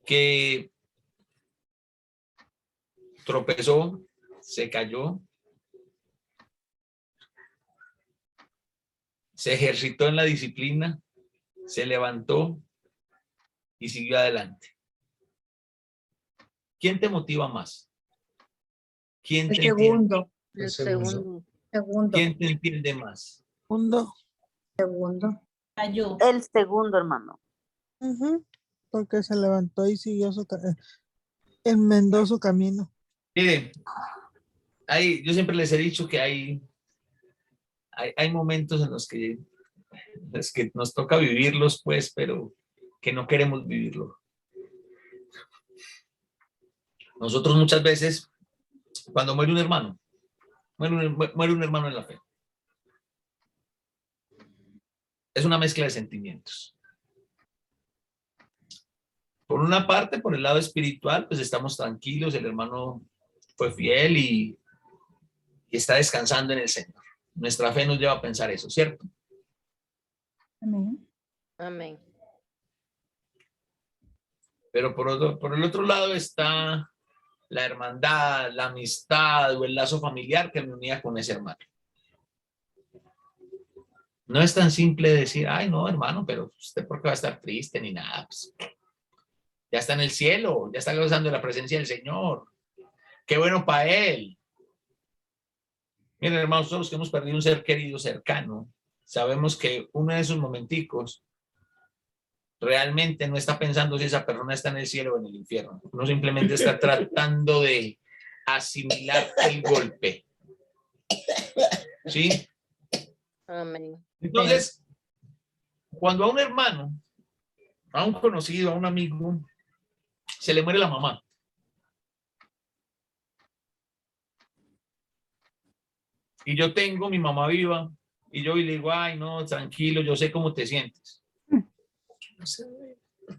que tropezó, se cayó, se ejercitó en la disciplina, se levantó y siguió adelante. ¿Quién te motiva más? ¿Quién El te segundo. El segundo. Segundo. ¿Quién te entiende más? Segundo. Cayó. El segundo, hermano. Porque se levantó y siguió enmendó su camino. Miren, yo siempre les he dicho que hay momentos en los que nos toca vivirlos, pues, pero que no queremos vivirlo. Nosotros muchas veces, cuando muere un hermano, muere un hermano en la fe, es una mezcla de sentimientos. Por una parte, por el lado espiritual, pues estamos tranquilos, el hermano fue fiel y está descansando en el Señor. Nuestra fe nos lleva a pensar eso, ¿cierto? Amén. Amén. Pero por el otro lado está la hermandad, la amistad o el lazo familiar que me unía con ese hermano. No es tan simple decir, ay, no, hermano, pero usted por qué va a estar triste ni nada. Pues, ya está en el cielo, ya está gozando de la presencia del Señor. Qué bueno para él. Miren, hermanos, todos los que hemos perdido un ser querido cercano, sabemos que uno de esos momenticos realmente no está pensando si esa persona está en el cielo o en el infierno. Uno simplemente está tratando de asimilar el golpe. ¿Sí? Amén. Entonces, cuando a un hermano, a un conocido, a un amigo, se le muere la mamá, y yo tengo mi mamá viva, y yo le digo, ay, no, tranquilo, yo sé cómo te sientes.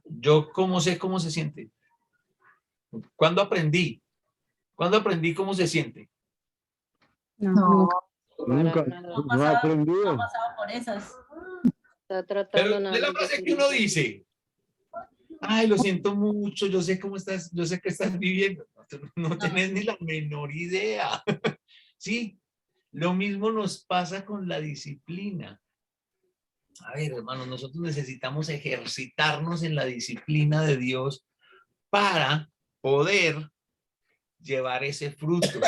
Yo cómo sé cómo se siente. ¿Cuándo aprendí? ¿Cuándo aprendí cómo se siente? No. Nunca, no ha aprendido. Ha pasado por esas. Está tratando Pero nada es la más de frase que uno dice. Ay, lo siento mucho, yo sé cómo estás, yo sé que estás viviendo. No tenés ni la menor idea. Sí, lo mismo nos pasa con la disciplina. A ver, hermanos, nosotros necesitamos ejercitarnos en la disciplina de Dios para poder llevar ese fruto,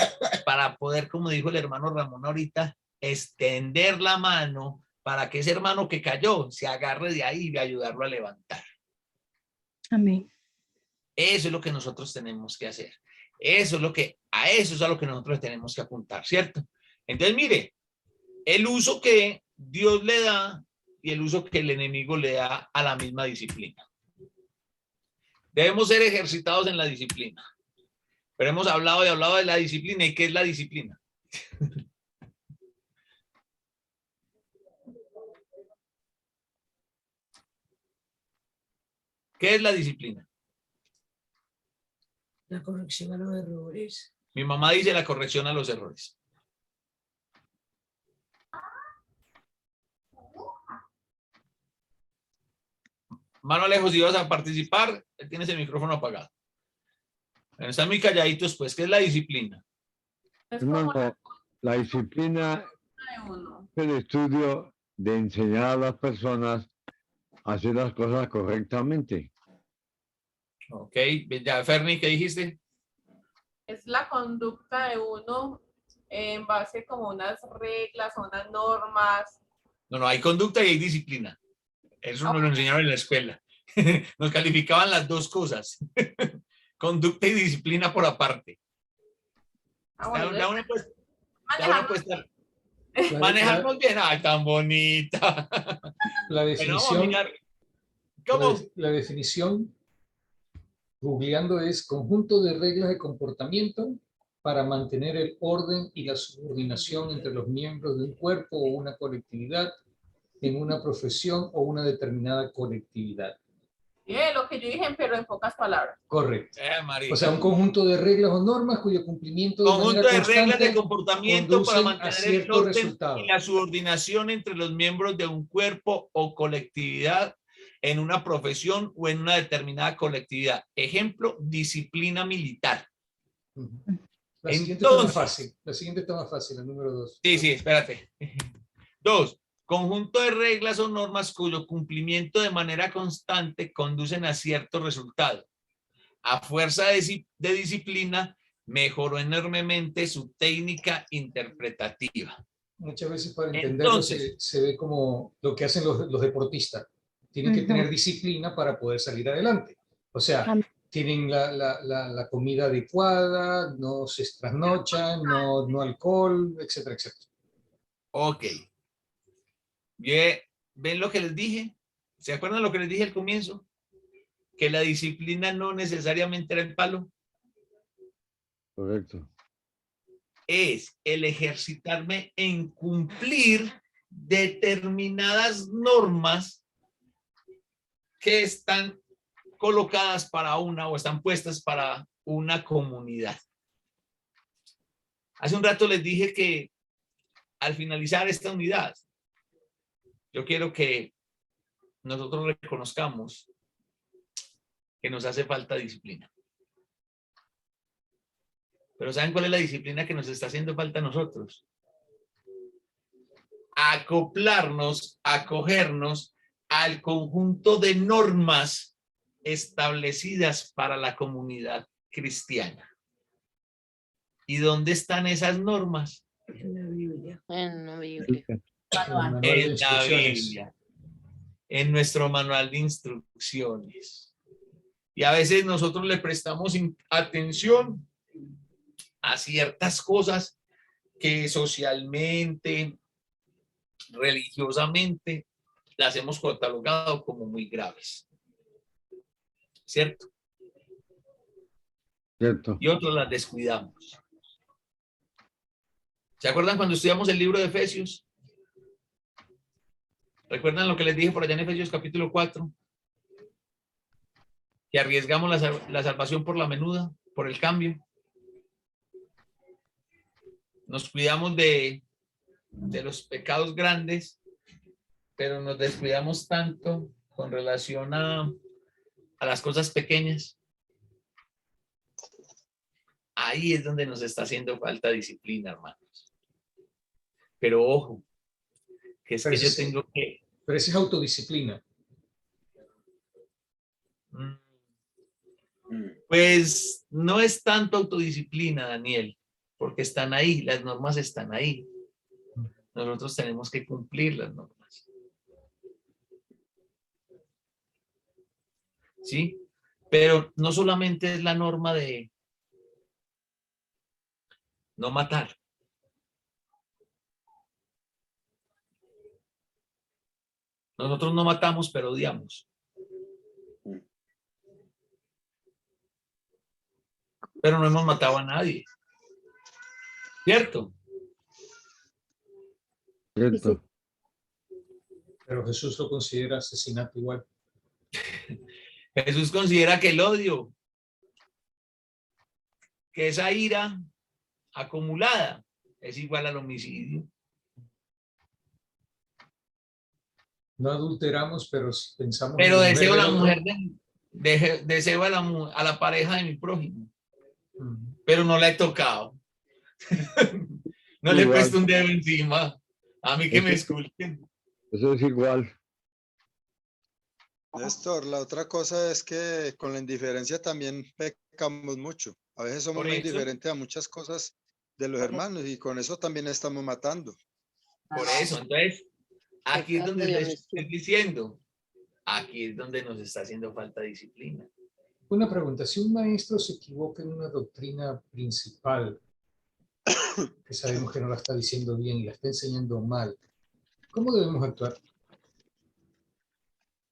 para poder, como dijo el hermano Ramón ahorita, extender la mano para que ese hermano que cayó se agarre de ahí y ayudarlo a levantar. Amén. Eso es lo que nosotros tenemos que hacer. Eso es a lo que nosotros tenemos que apuntar, ¿cierto? Entonces, mire, el uso que Dios le da y el uso que el enemigo le da a la misma disciplina. Debemos ser ejercitados en la disciplina. Pero hemos hablado de la disciplina. ¿Y qué es la disciplina? ¿Qué es la disciplina? La corrección a los errores. Mi mamá dice la corrección a los errores. Mano Alejo, si vas a participar, tienes el micrófono apagado. Están muy calladitos, pues. ¿Qué es la disciplina? Hermano, la disciplina es el estudio de enseñar a las personas a hacer las cosas correctamente. Ok, ya, Ferni, ¿qué dijiste? Es la conducta de uno en base como unas reglas, unas normas. No, hay conducta y hay disciplina. Eso nos lo enseñaron en la escuela. Nos calificaban las dos cosas. Conducta y disciplina por aparte. Ya uno puede estar. Manejarnos bien. Ay, tan bonita. La definición, ¿Cómo? la definición, googleando, es conjunto de reglas de comportamiento para mantener el orden y la subordinación entre los miembros de un cuerpo o una colectividad en una profesión o una determinada colectividad. Lo que yo dije, pero en pocas palabras. Correcto. Marica. O sea, un conjunto de reglas o normas cuyo cumplimiento Conjunto de reglas de comportamiento para mantener el orden resultado y la subordinación entre los miembros de un cuerpo o colectividad en una profesión o en una determinada colectividad. Ejemplo, disciplina militar. La siguiente está más fácil. La siguiente está más fácil, el número 2. Sí, espérate. 2. Conjunto de reglas o normas cuyo cumplimiento de manera constante conducen a cierto resultado. A fuerza de disciplina, mejoró enormemente su técnica interpretativa. Muchas veces para entenderlo Entonces, se ve como lo que hacen los deportistas. Tienen que tener disciplina para poder salir adelante. O sea, tienen la comida adecuada, no se trasnochan, no alcohol, etcétera, etcétera. Ok. ¿Ven lo que les dije? ¿Se acuerdan lo que les dije al comienzo? Que la disciplina no necesariamente era el palo. Correcto. Es el ejercitarme en cumplir determinadas normas que están colocadas para una o están puestas para una comunidad. Hace un rato les dije que al finalizar esta unidad, yo quiero que nosotros reconozcamos que nos hace falta disciplina. Pero ¿saben cuál es la disciplina que nos está haciendo falta a nosotros? Acoplarnos, acogernos al conjunto de normas establecidas para la comunidad cristiana. ¿Y dónde están esas normas? En la Biblia. En la Biblia. En la Biblia. En nuestro manual de instrucciones. Y a veces nosotros le prestamos atención a ciertas cosas que socialmente, religiosamente, las hemos catalogado como muy graves. ¿Cierto? Cierto. Y otras las descuidamos. ¿Se acuerdan cuando estudiamos el libro de Efesios? ¿Recuerdan lo que les dije por allá en Efesios capítulo 4? Que arriesgamos la salvación por la menuda, por el cambio. Nos cuidamos de los pecados grandes, pero nos descuidamos tanto con relación a las cosas pequeñas. Ahí es donde nos está haciendo falta disciplina, hermanos. Pero ojo, que es que yo tengo que... Pero esa es autodisciplina. Pues no es tanto autodisciplina, Daniel, porque están ahí, las normas están ahí. Nosotros tenemos que cumplir las normas. ¿Sí? Pero no solamente es la norma de no matar. Nosotros no matamos, pero odiamos. Pero no hemos matado a nadie. ¿Cierto? Cierto. Pero Jesús lo considera asesinato igual. Jesús considera que el odio, que esa ira acumulada es igual al homicidio. No adulteramos, pero pensamos... Pero deseo la mujer deseo a la pareja de mi prójimo. Pero no la he tocado. No le he puesto un dedo encima. A mí que me esculpen. Eso es igual. Néstor, la otra cosa es que con la indiferencia también pecamos mucho. A veces somos Por muy eso. indiferentes a muchas cosas de los hermanos y con eso también estamos matando. Por eso, entonces, aquí es donde les estoy diciendo, aquí es donde nos está haciendo falta disciplina. Una pregunta, si un maestro se equivoca en una doctrina principal, que sabemos que no la está diciendo bien y la está enseñando mal, ¿cómo debemos actuar?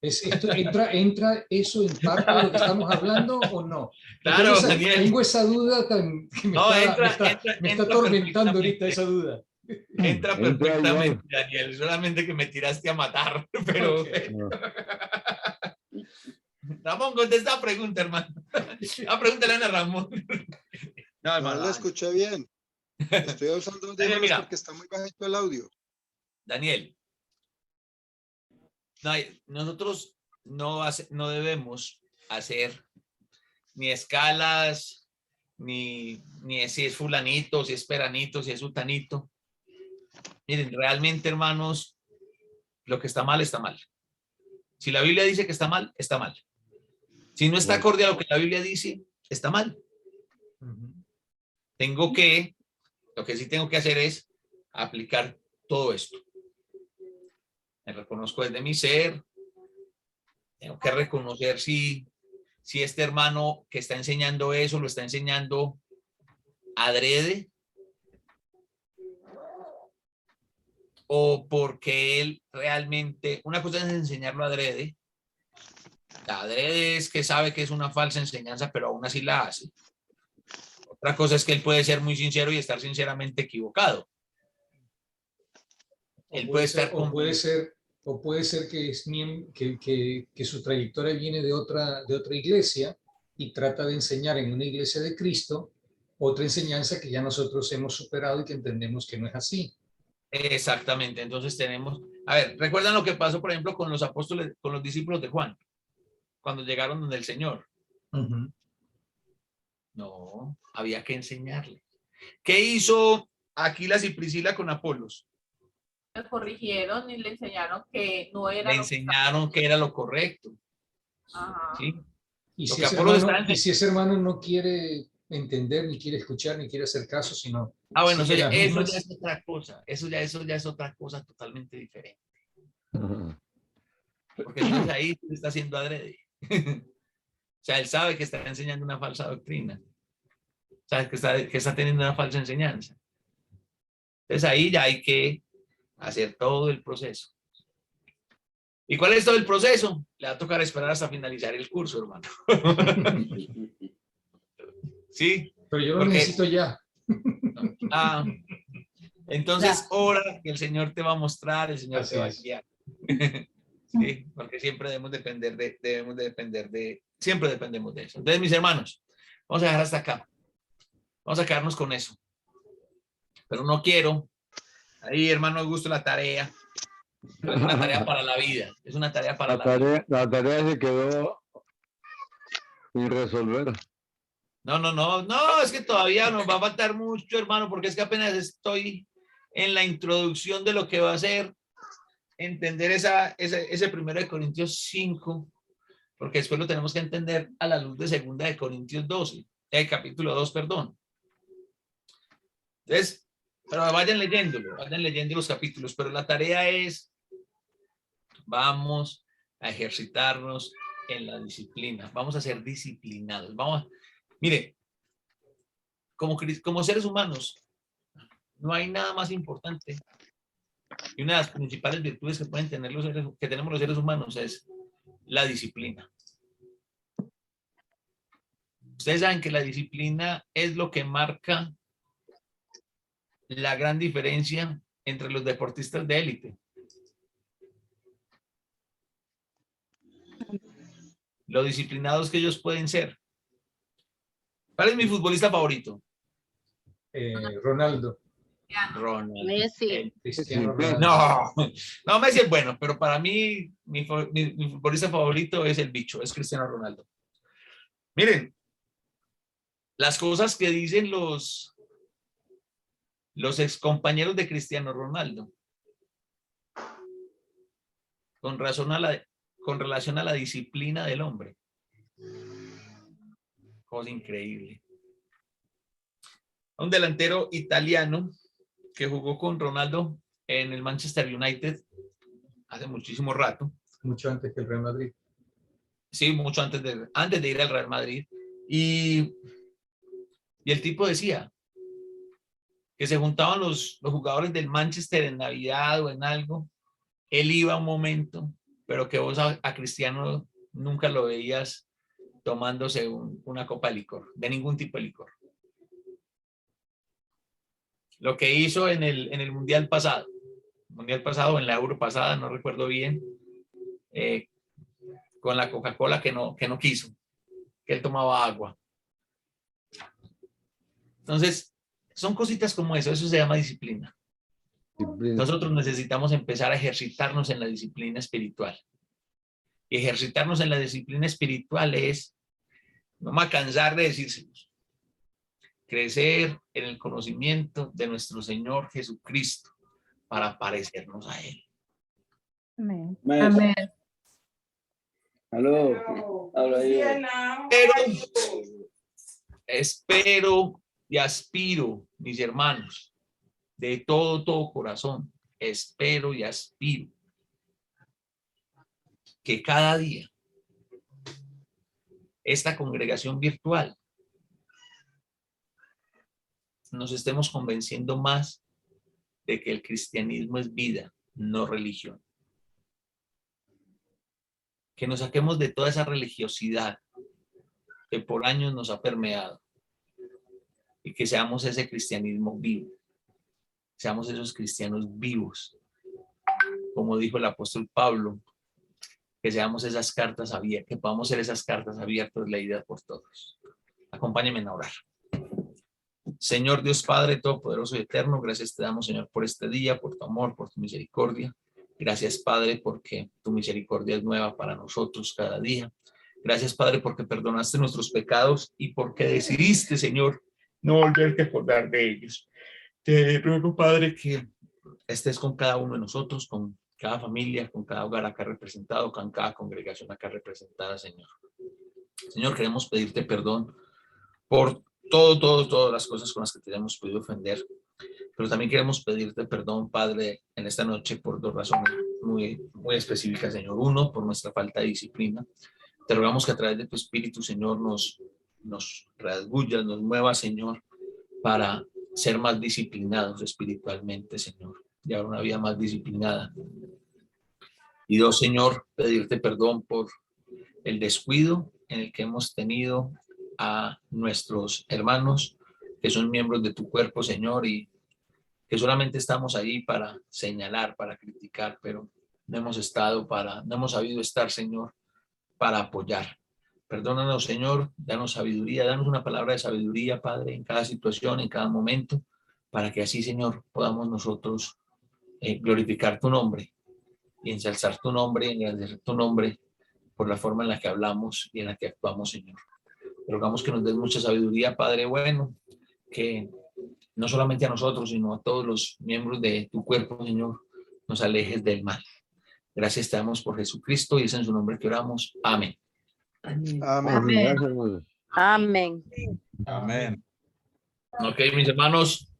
¿Entra eso en parte de lo que estamos hablando o no? Claro, Daniel. Tengo esa duda que me está atormentando ahorita esa duda. Entra perfectamente, Daniel, solamente que me tiraste a matar, pero... Okay. Ramón, contesta la pregunta, hermano. Pregúntale a Ramón. No, hermano. No lo escuché bien. Estoy usando audífonos porque está muy bajito el audio. Daniel, nosotros no debemos hacer ni escalas, ni si es fulanito, si es peranito, si es sutanito. Miren, realmente, hermanos, lo que está mal, está mal. Si la Biblia dice que está mal, está mal. Si no está acorde a lo que la Biblia dice, está mal. Lo que sí tengo que hacer es aplicar todo esto. Me reconozco desde mi ser. Tengo que reconocer si este hermano que está enseñando eso, lo está enseñando adrede, o porque él realmente, una cosa es enseñarlo adrede. La adrede es que sabe que es una falsa enseñanza, pero aún así la hace. Otra cosa es que él puede ser muy sincero y estar sinceramente equivocado. Él puede estar o puede ser que su trayectoria viene de otra iglesia y trata de enseñar en una iglesia de Cristo otra enseñanza que ya nosotros hemos superado y que entendemos que no es así. Exactamente. Entonces tenemos, a ver, ¿recuerdan lo que pasó, por ejemplo, con los apóstoles, con los discípulos de Juan, cuando llegaron donde el Señor? No, había que enseñarle. ¿Qué hizo Aquilas y Priscila con Apolos? Le corrigieron y le enseñaron que no era. Le enseñaron que era lo correcto. Ajá. ¿Sí? Y si ese hermano no quiere entender, ni quiere escuchar, ni quiere hacer caso, sino... Bueno, eso ya es otra cosa. Eso ya es otra cosa totalmente diferente. Porque entonces ahí se está haciendo adrede. O sea, él sabe que está enseñando una falsa doctrina. Sabe que está teniendo una falsa enseñanza. Entonces ahí ya hay que hacer todo el proceso. ¿Y cuál es todo el proceso? Le va a tocar esperar hasta finalizar el curso, hermano. Sí. Pero yo lo necesito ya. Entonces, ora que el Señor te va a mostrar, el Señor te va a guiar. Sí, porque siempre siempre dependemos de eso. Entonces, mis hermanos, vamos a dejar hasta acá. Vamos a quedarnos con eso. Pero no quiero. Ahí, hermano Augusto, la tarea. Es una tarea para la vida. Es una tarea para la vida. La tarea se quedó sin resolver. No, es que todavía nos va a faltar mucho, hermano, porque es que apenas estoy en la introducción de lo que va a ser entender ese 1 Corintios 5, porque después lo tenemos que entender a la luz de 2 Corintios 12, capítulo 2, perdón. Entonces, pero vayan leyendo los capítulos, pero la tarea es, vamos a ejercitarnos en la disciplina, vamos a ser disciplinados, mire, como seres humanos, no hay nada más importante. Y una de las principales virtudes que pueden tener que tenemos los seres humanos es la disciplina. Ustedes saben que la disciplina es lo que marca la gran diferencia entre los deportistas de élite. Lo disciplinados que ellos pueden ser. ¿Cuál es mi futbolista favorito? Ronaldo. Messi. Cristiano Ronaldo. No, Messi es bueno, pero para mí mi futbolista favorito es el bicho, es Cristiano Ronaldo. Miren, las cosas que dicen los excompañeros de Cristiano Ronaldo con con relación a la disciplina del hombre. Cosa increíble. Un delantero italiano que jugó con Ronaldo en el Manchester United hace muchísimo rato. Mucho antes que el Real Madrid. Sí, mucho antes de ir al Real Madrid. Y el tipo decía que se juntaban los jugadores del Manchester en Navidad o en algo. Él iba un momento, pero que vos a Cristiano nunca lo veías tomándose una copa de licor, de ningún tipo de licor. Lo que hizo en el Mundial pasado, en la Euro pasada, no recuerdo bien, con la Coca-Cola que no quiso, que él tomaba agua. Entonces, son cositas como eso se llama disciplina. Nosotros necesitamos empezar a ejercitarnos en la disciplina espiritual. Y ejercitarnos en la disciplina espiritual es, no me voy a cansar de decírselos, crecer en el conocimiento de nuestro Señor Jesucristo para parecernos a Él. Amén. Amén. Aló. Habla ahí. Espero y aspiro, mis hermanos, de todo corazón, espero y aspiro que cada día esta congregación virtual nos estemos convenciendo más de que el cristianismo es vida, no religión. Que nos saquemos de toda esa religiosidad que por años nos ha permeado y que seamos ese cristianismo vivo, seamos esos cristianos vivos, como dijo el apóstol Pablo, que seamos esas cartas abiertas, que podamos ser esas cartas abiertas leídas por todos. Acompáñenme a orar. Señor Dios Padre Todopoderoso y Eterno, gracias te damos, Señor, por este día, por tu amor, por tu misericordia. Gracias, Padre, porque tu misericordia es nueva para nosotros cada día. Gracias, Padre, porque perdonaste nuestros pecados y porque decidiste, Señor, no volverte a acordar de ellos. Te ruego, Padre, que estés con cada uno de nosotros, con cada familia, con cada hogar acá representado, con cada congregación acá representada, Señor. Señor, queremos pedirte perdón por todas las cosas con las que te hemos podido ofender, pero también queremos pedirte perdón, Padre, en esta noche por dos razones muy específicas, Señor. Uno, por nuestra falta de disciplina. Te rogamos que a través de tu Espíritu, Señor, nos rasgullas, nos muevas, Señor, para ser más disciplinados espiritualmente, Señor, llevar una vida más disciplinada. Y dos, Señor, pedirte perdón por el descuido en el que hemos tenido a nuestros hermanos que son miembros de tu cuerpo, Señor, y que solamente estamos ahí para señalar, para criticar, pero no hemos sabido estar, Señor, para apoyar. Perdónanos, Señor, danos sabiduría, danos una palabra de sabiduría, Padre, en cada situación, en cada momento, para que así, Señor, podamos nosotros glorificar tu nombre y ensalzar tu nombre y engrandecer tu nombre por la forma en la que hablamos y en la que actuamos, Señor. Te rogamos que nos des mucha sabiduría, Padre bueno, que no solamente a nosotros, sino a todos los miembros de tu cuerpo, Señor, nos alejes del mal. Gracias te damos por Jesucristo y es en su nombre que oramos. Amén. Amén. Amén. Amén. Ok, mis hermanos,